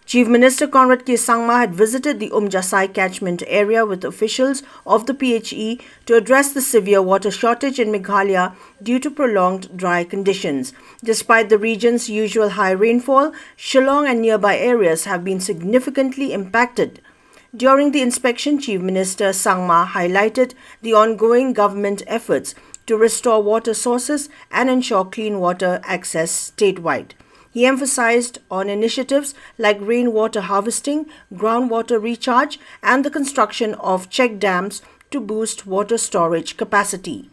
Chief Minister Conrad K. Sangma had visited the Umjasai catchment area with officials of the PHE to address the severe water shortage in Meghalaya due to prolonged dry conditions. Despite the region's usual high rainfall, Shillong and nearby areas have been significantly impacted. During the inspection, Chief Minister Sangma highlighted the ongoing government efforts to restore water sources and ensure clean water access statewide. He emphasized on initiatives like rainwater harvesting, groundwater recharge, and the construction of check dams to boost water storage capacity.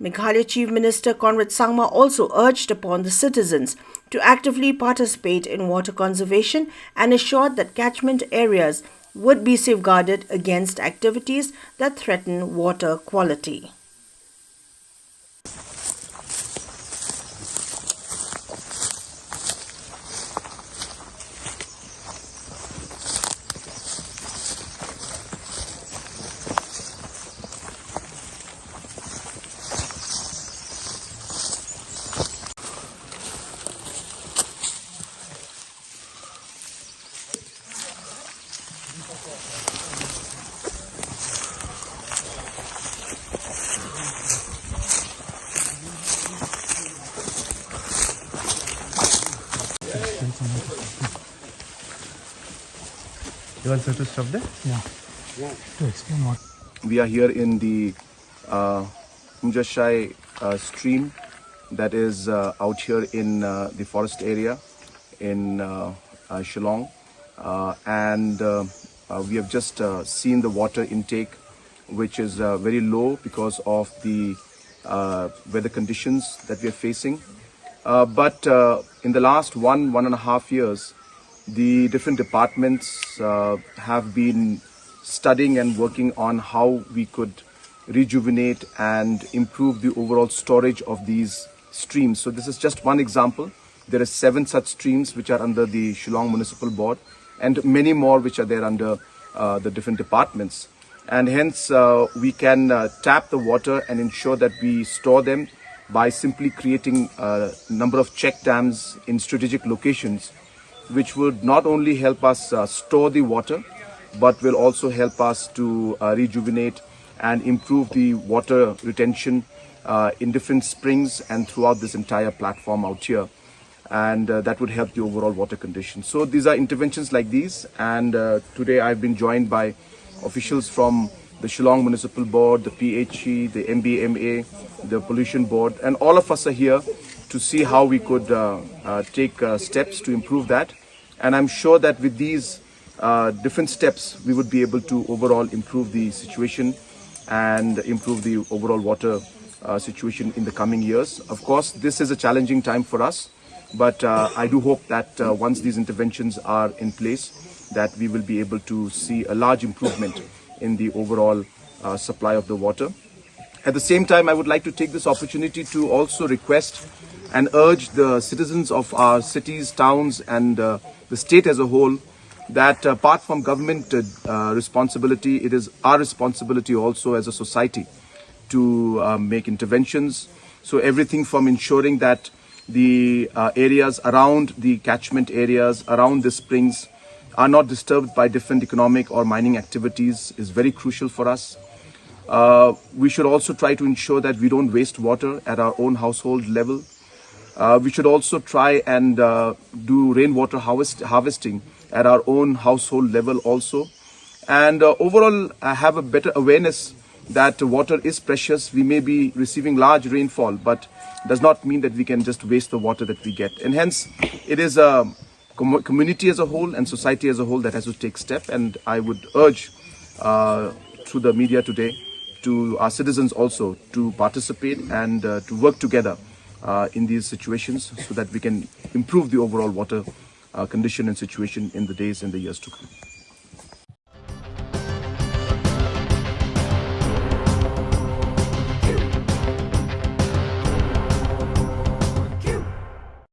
Meghalaya Chief Minister Conrad Sangma also urged upon the citizens to actively participate in water conservation and assured that catchment areas would be safeguarded against activities that threaten water quality. You want to stop there? Yeah. To explain what. We are here in the Umjasai stream that is out here in the forest area in Shillong, and we have just seen the water intake, which is very low because of the weather conditions that we are facing. But in the last 1.5 years, the different departments have been studying and working on how we could rejuvenate and improve the overall storage of these streams. So this is just one example. There are 7 such streams which are under the Shillong Municipal Board and many more which are there under the different departments. And hence we can tap the water and ensure that we store them by simply creating a number of check dams in strategic locations, which would not only help us store the water, but will also help us to rejuvenate and improve the water retention in different springs and throughout this entire platform out here. And that would help the overall water condition. So these are interventions like these, and today I've been joined by officials from the Shillong Municipal Board, the PHE, the MBMA, the Pollution Board, and all of us are here to see how we could take steps to improve that. And I'm sure that with these different steps, we would be able to overall improve the situation and improve the overall water situation in the coming years. Of course, this is a challenging time for us, but I do hope that once these interventions are in place, that we will be able to see a large improvement in the overall supply of the water. At the same time, I would like to take this opportunity to also request and urge the citizens of our cities, towns, and the state as a whole, that apart from government responsibility, it is our responsibility also as a society to make interventions. So everything from ensuring that the areas around the catchment areas, around the springs, are not disturbed by different economic or mining activities is very crucial for us. We should also try to ensure that we don't waste water at our own household level. We should also try and do rainwater harvesting at our own household level also. And overall, have a better awareness that water is precious. We may be receiving large rainfall, but does not mean that we can just waste the water that we get. And hence, it is a community as a whole and society as a whole that has to take step. And I would urge through the media today to our citizens also to participate and to work together in these situations so that we can improve the overall water condition and situation in the days and the years to come.